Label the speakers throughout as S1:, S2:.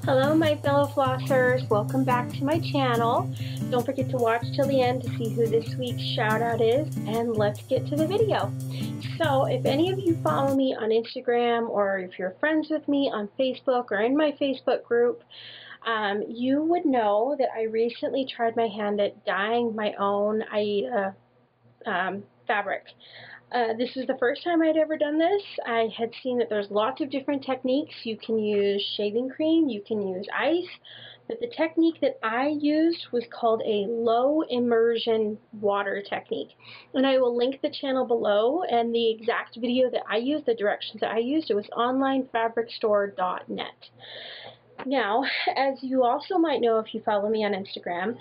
S1: Hello my fellow flossers, welcome back to my channel. Don't forget to watch till the end to see who this week's shout out is, and let's get to the video. So if any of you follow me on Instagram, or if you're friends with me on Facebook or in my Facebook group, you would know that I recently tried my hand at dyeing my own Aida fabric. This is the first time I'd ever done this. I had seen that there's lots of different techniques. You can use shaving cream, you can use ice, but the technique that I used was called a low immersion water technique. And I will link the channel below and the exact video that I used, the directions that I used. It was onlinefabricstore.net. Now, as you also might know if you follow me on Instagram,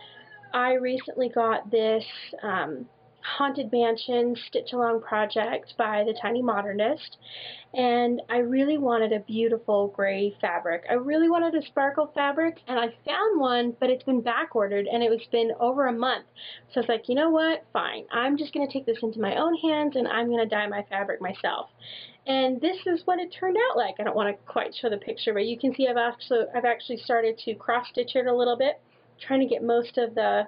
S1: I recently got this Haunted Mansion stitch-along project by the Tiny Modernist, and I really wanted a beautiful gray fabric. I really wanted a sparkle fabric, and I found one, but it's been back ordered, and it's been over a month. So I was like, you know what, fine, I'm just going to take this into my own hands, and I'm going to dye my fabric myself. And this is what it turned out like. I don't want to quite show the picture, but you can see I've actually started to cross stitch it a little bit, trying to get most of the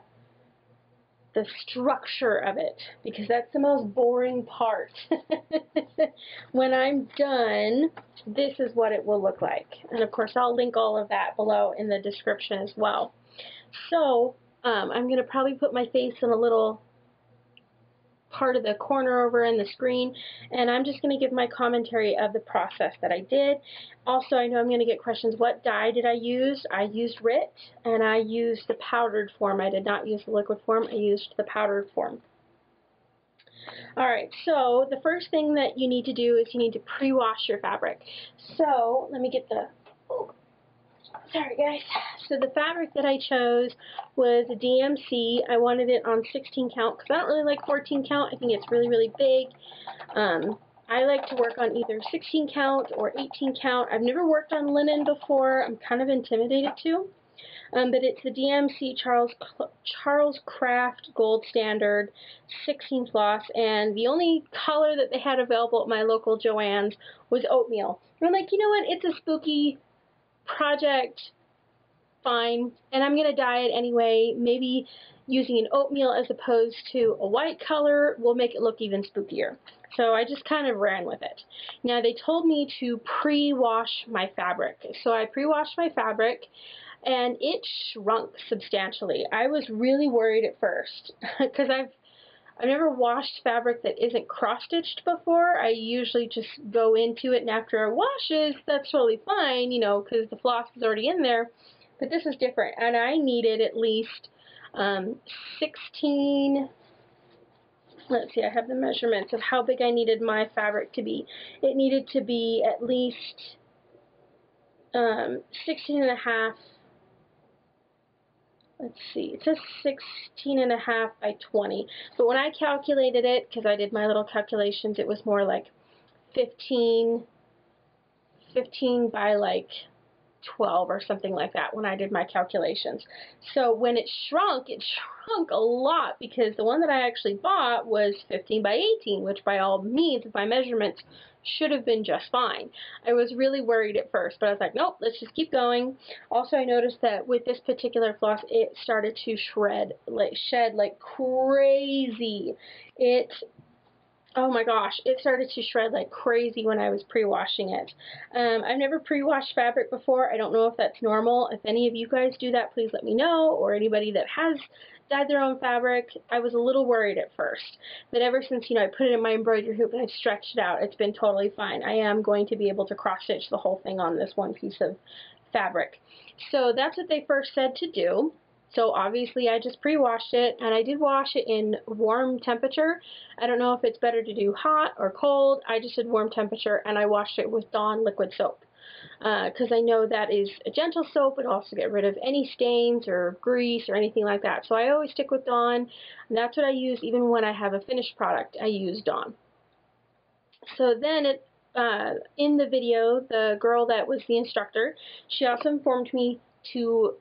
S1: structure of it, because that's the most boring part. When I'm done, this is what it will look like. And of course I'll link all of that below in the description as well. So I'm going to probably put my face in a little part of the corner over in the screen, and I'm just going to give my commentary of the process that I did. Also, I know I'm going to get questions, what dye did I use? I used RIT, and I used the powdered form. I did not use the liquid form, I used the powdered form. Alright, so the first thing that you need to do is you need to pre-wash your fabric. So, let me get the, sorry guys. So the fabric that I chose was a DMC. I wanted it on 16 count because I don't really like 14 count. I think it's really, really big. I like to work on either 16 count or 18 count. I've never worked on linen before. I'm kind of intimidated to. But it's the DMC Charles Craft Gold Standard 16 floss, and the only color that they had available at my local Joann's was oatmeal. And I'm like, you know what? It's a spooky project. Fine, and I'm going to dye it anyway. Maybe using an oatmeal as opposed to a white color will make it look even spookier. So I just kind of ran with it. Now they told me to pre-wash my fabric. So I pre-washed my fabric and it shrunk substantially. I was really worried at first because I've never washed fabric that isn't cross-stitched before. I usually just go into it, and after it washes, that's totally fine, you know, because the floss is already in there. But this is different, and I needed at least 16, let's see, I have the measurements of how big I needed my fabric to be. It needed to be at least 16 and a half, let's see, it says 16 and a half by 20. But when I calculated it, because I did my little calculations, it was more like 15 by like 12 or something like that when I did my calculations. So when it shrunk a lot, because the one that I actually bought was 15 by 18, which by all means, with my measurements, should have been just fine. I was really worried at first, but I was like, nope, let's just keep going. Also, I noticed that with this particular floss, it started to shed like crazy. Oh my gosh, it started to shred like crazy when I was pre-washing it. I've never pre-washed fabric before. I don't know if that's normal. If any of you guys do that, please let me know, or anybody that has dyed their own fabric. I was a little worried at first, but ever since, you know, I put it in my embroidery hoop and I've stretched it out, it's been totally fine. I am going to be able to cross-stitch the whole thing on this one piece of fabric. So that's what they first said to do. So obviously I just pre-washed it, and I did wash it in warm temperature. I don't know if it's better to do hot or cold. I just did warm temperature, and I washed it with Dawn liquid soap. Because I know that is a gentle soap. It'll also get rid of any stains or grease or anything like that. So I always stick with Dawn, and that's what I use even when I have a finished product. I use Dawn. So then in the video, the girl that was the instructor, she also informed me to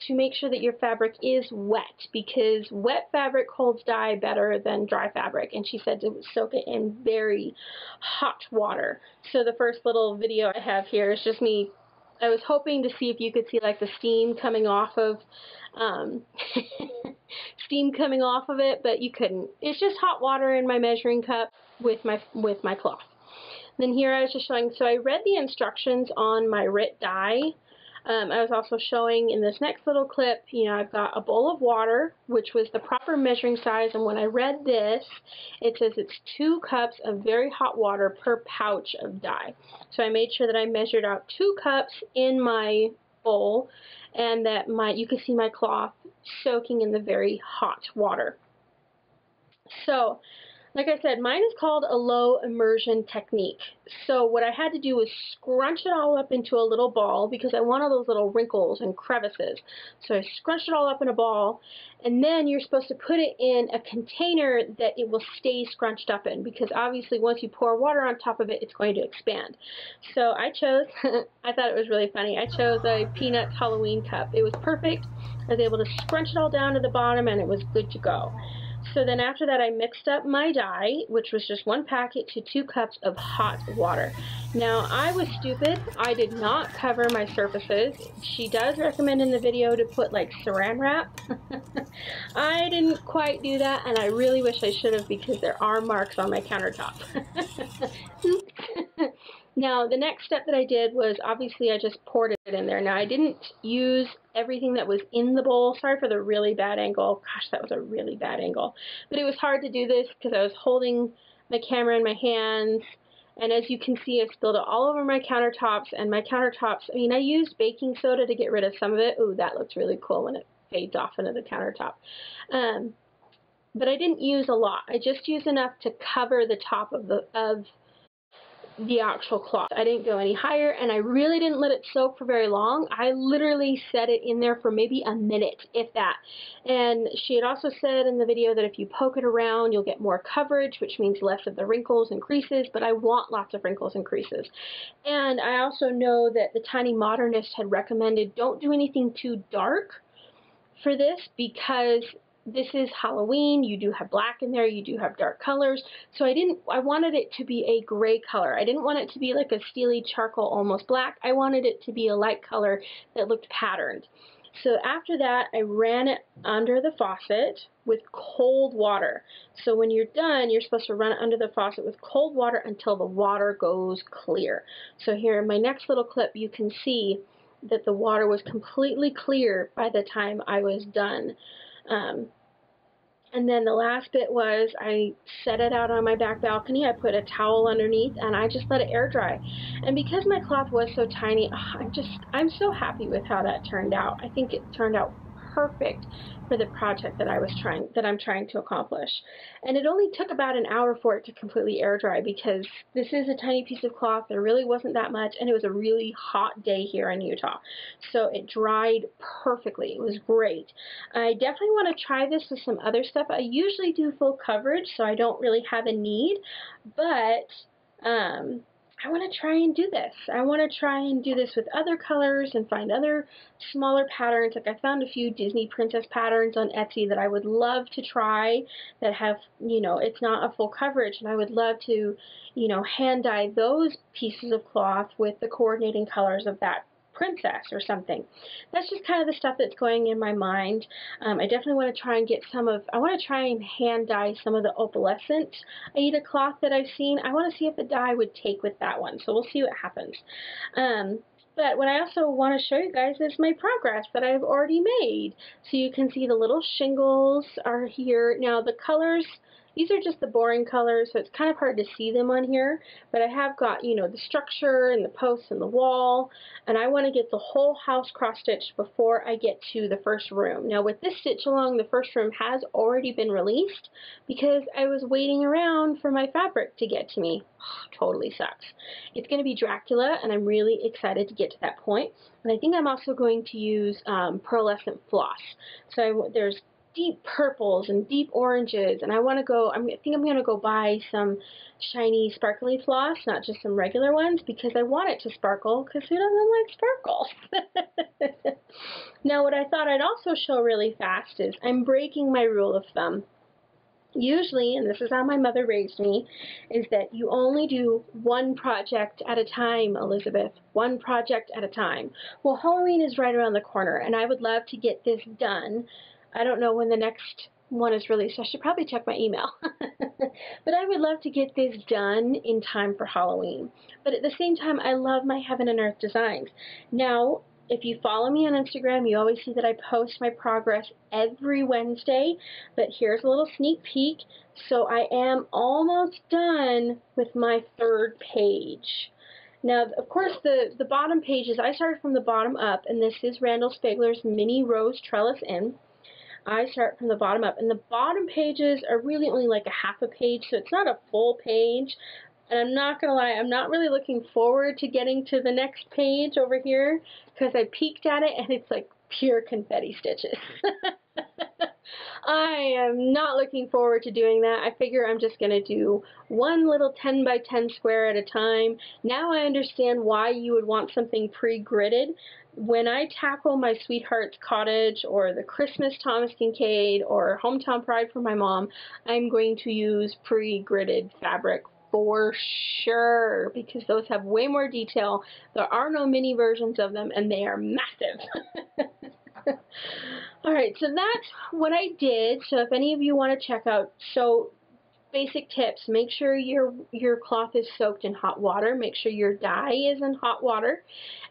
S1: make sure that your fabric is wet, because wet fabric holds dye better than dry fabric, and she said to soak it in very hot water. So the first little video I have here is just me I was hoping to see if you could see like the steam coming off of um, steam coming off of it, but you couldn't. It's just hot water in my measuring cup with my cloth. Then here I was just showing, so I read the instructions on my RIT dye. I was also showing in this next little clip, you know, I've got a bowl of water, which was the proper measuring size, and when I read this, it says it's 2 cups of very hot water per pouch of dye. So I made sure that I measured out 2 cups in my bowl, and that you can see my cloth soaking in the very hot water. So, like I said, mine is called a low immersion technique. So what I had to do was scrunch it all up into a little ball because I want all those little wrinkles and crevices. So I scrunched it all up in a ball, and then you're supposed to put it in a container that it will stay scrunched up in, because obviously once you pour water on top of it, it's going to expand. So I chose, I thought it was really funny, I chose a Peanuts Halloween cup. It was perfect. I was able to scrunch it all down to the bottom, and it was good to go. So then after that, I mixed up my dye, which was just 1 packet to 2 cups of hot water. Now, I was stupid. I did not cover my surfaces. She does recommend in the video to put like saran wrap. I didn't quite do that, and I really wish I should have, because there are marks on my countertop. Oops. Now, the next step that I did was, obviously, I just poured it in there. Now, I didn't use everything that was in the bowl. Sorry for the really bad angle. Gosh, that was a really bad angle. But it was hard to do this because I was holding my camera in my hands. And as you can see, I spilled it all over my countertops. And my countertops, I mean, I used baking soda to get rid of some of it. Ooh, that looks really cool when it fades off into the countertop. But I didn't use a lot. I just used enough to cover the top of the actual cloth. I didn't go any higher, and I really didn't let it soak for very long. I literally set it in there for maybe a minute, if that. And she had also said in the video that if you poke it around, you'll get more coverage, which means less of the wrinkles and creases, but I want lots of wrinkles and creases. And I also know that the Tiny Modernist had recommended don't do anything too dark for this, because this is Halloween. You do have black in there, you do have dark colors. So I wanted it to be a gray color. I didn't want it to be like a steely charcoal, almost black. I wanted it to be a light color that looked patterned. So after that, I ran it under the faucet with cold water. So when you're done, you're supposed to run it under the faucet with cold water until the water goes clear. So here in my next little clip, you can see that the water was completely clear by the time I was done. And then the last bit was I set it out on my back balcony. I put a towel underneath, and I just let it air dry. And because my cloth was so tiny, I'm so happy with how that turned out. I think it turned out perfect for the project that I'm trying to accomplish. And it only took about an hour for it to completely air dry, because this is a tiny piece of cloth. There really wasn't that much, and it was a really hot day here in Utah. So it dried perfectly. It was great. I definitely want to try this with some other stuff. I usually do full coverage, so I don't really have a need, but I want to try and do this. I want to try and do this with other colors and find other smaller patterns. Like I found a few Disney princess patterns on Etsy that I would love to try that have, you know, it's not a full coverage, and I would love to, you know, hand dye those pieces of cloth with the coordinating colors of that princess or something. That's just kind of the stuff that's going in my mind. I definitely want to try and get I want to try and hand dye some of the opalescent Aida cloth that I've seen. I want to see if the dye would take with that one, so we'll see what happens. But what I also want to show you guys is my progress that I've already made. So you can see the little shingles are here. Now the colors, these are just the boring colors, so it's kind of hard to see them on here, but I have got, you know, the structure and the posts and the wall, and I want to get the whole house cross-stitched before I get to the first room. Now with this stitch along, the first room has already been released because I was waiting around for my fabric to get to me. Totally sucks. It's going to be Dracula, and I'm really excited to get to that point. And I think I'm also going to use pearlescent floss. So there's deep purples and deep oranges, and I want to go, I think I'm going to go buy some shiny sparkly floss, not just some regular ones, because I want it to sparkle, because who doesn't like sparkles? Now what I thought I'd also show really fast is I'm breaking my rule of thumb. Usually, and this is how my mother raised me, is that you only do one project at a time, Elizabeth. One project at a time. Well, Halloween is right around the corner, and I would love to get this done. I don't know when the next one is released. I should probably check my email. But I would love to get this done in time for Halloween. But at the same time, I love my Heaven and Earth designs. Now, if you follow me on Instagram, you always see that I post my progress every Wednesday, but here's a little sneak peek. So I am almost done with my third page. Now, of course, the bottom pages, I started from the bottom up, and this is Randall Spegler's Mini Rose Trellis In. I start from the bottom up, and the bottom pages are really only like a half a page, so it's not a full page. And I'm not going to lie, I'm not really looking forward to getting to the next page over here, because I peeked at it and it's like pure confetti stitches. I am not looking forward to doing that. I figure I'm just going to do one little 10 by 10 square at a time. Now I understand why you would want something pre-gridded. When I tackle my Sweetheart's Cottage or the Christmas Thomas Kincaid or Hometown Pride for my mom, I'm going to use pre-gridded fabric for sure, because those have way more detail. There are no mini versions of them, and they are massive. Alright, so that's what I did. So if any of you want to check out, so basic tips: make sure your cloth is soaked in hot water, make sure your dye is in hot water,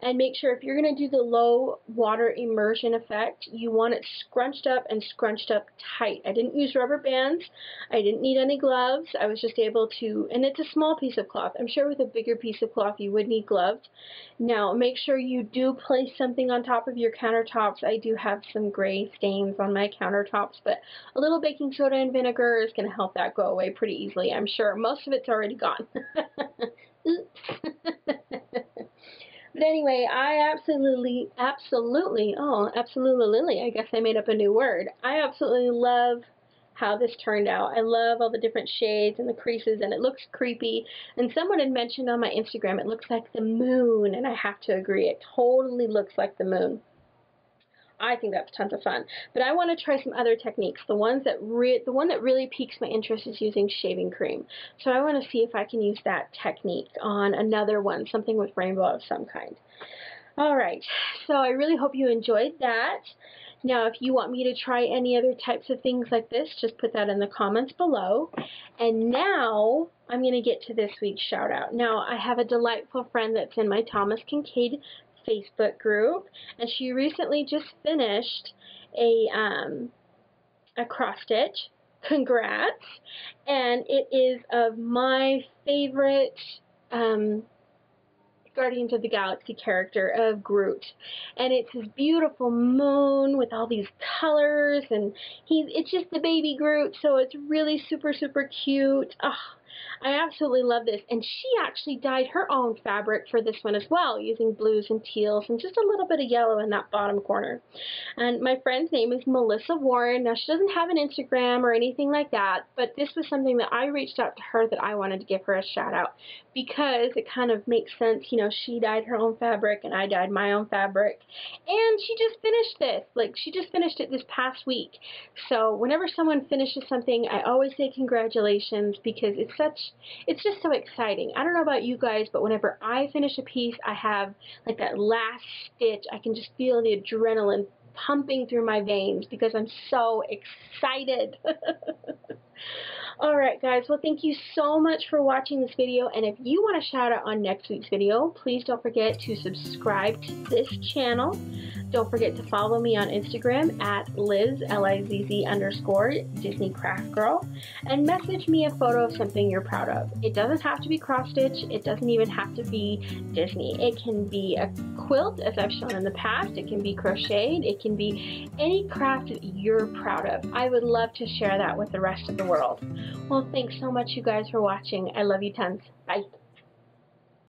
S1: and make sure if you're going to do the low water immersion effect, you want it scrunched up and scrunched up tight. I didn't use rubber bands, I didn't need any gloves, I was just able to, and it's a small piece of cloth. I'm sure with a bigger piece of cloth you would need gloves. Now make sure you do place something on top of your countertops. I do have some gray stains on my countertops, but a little baking soda and vinegar is going to help that go away pretty easily. I'm sure most of it's already gone. But anyway, I absolutely, Lily, I guess I made up a new word. I absolutely love how this turned out. I love all the different shades and the creases, and it looks creepy. And someone had mentioned on my Instagram it looks like the moon, and I have to agree, it totally looks like the moon. I think that's tons of fun. But I want to try some other techniques. The one that really piques my interest is using shaving cream. So I want to see if I can use that technique on another one, something with rainbow of some kind. Alright, so I really hope you enjoyed that. Now, if you want me to try any other types of things like this, just put that in the comments below. And now, I'm going to get to this week's shout out. Now, I have a delightful friend that's in my Thomas Kincaid Facebook group, and she recently just finished a cross stitch. Congrats! And it is of my favorite Guardians of the Galaxy character of Groot, and it's his beautiful moon with all these colors, and it's just the baby Groot, so it's really super cute. Oh, I absolutely love this, and she actually dyed her own fabric for this one as well, using blues and teals and just a little bit of yellow in that bottom corner. And my friend's name is Melissa Warren. Now, she doesn't have an Instagram or anything like that, but this was something that I reached out to her that I wanted to give her a shout out, because it kind of makes sense. You know, she dyed her own fabric and I dyed my own fabric, and she just finished this. Like, she just finished it this past week. So whenever someone finishes something, I always say congratulations, because it's just so exciting. I don't know about you guys, but whenever I finish a piece, I have like that last stitch. I can just feel the adrenaline pumping through my veins because I'm so excited. Alright guys, well, thank you so much for watching this video, and if you want a shout out on next week's video, please don't forget to subscribe to this channel. Don't forget to follow me on Instagram at Liz, Lizz_ Disney Craft Girl, and message me a photo of something you're proud of. It doesn't have to be cross stitch, it doesn't even have to be Disney. It can be a quilt, as I've shown in the past, it can be crocheted, it can be any craft that you're proud of. I would love to share that with the rest of the world. Well, thanks so much you guys for watching. I love you tons. Bye.